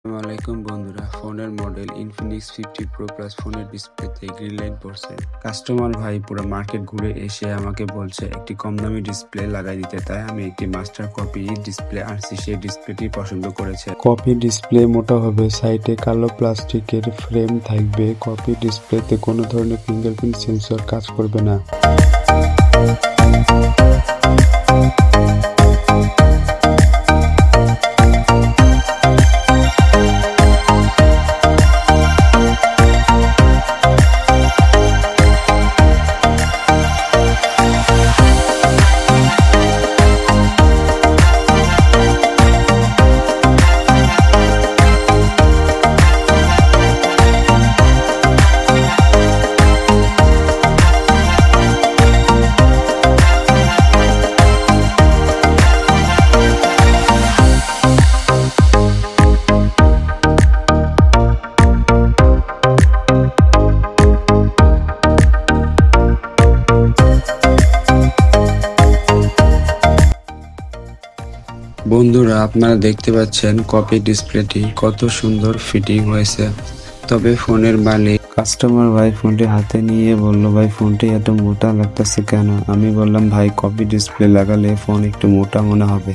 আসসালামু আলাইকুম বন্ধুরা, ফোনের মডেল ইনফিনিক্স 50 প্রো প্লাস ফোনের ডিসপ্লেতে গ্রিন লাইন পড়ছে। কাস্টমার ভাই পুরো মার্কেট ঘুরে এসে আমাকে বলছে একটি কম দামি ডিসপ্লে লাগাই দিতে, তাই আমি একটি মাস্টার কপি ডিসপ্লে আনছি। সেই ডিসপ্লেটি পছন্দ করেছে। কপি ডিসপ্লে মোটা হবে, সাইডে কালো প্লাস্টিকের ফ্রেম থাকবে। কপি ডিসপ্লেতে কোনো ধরনের ফিঙ্গারপ্রিন্ট সেন্সর কাজ করবে না। বন্ধুরা, আপনারা দেখতে পাচ্ছেন কপি ডিসপ্লেটি কত সুন্দর ফিটিং হয়েছে। তবে ফোনের মালিক কাস্টমার ভাই ফোনটি হাতে নিয়ে বলল, ভাই ফোনটি এত মোটা লাগতেছে কেন? আমি বললাম, ভাই কপি ডিসপ্লে লাগালে ফোন একটু মোটা মনে হবে।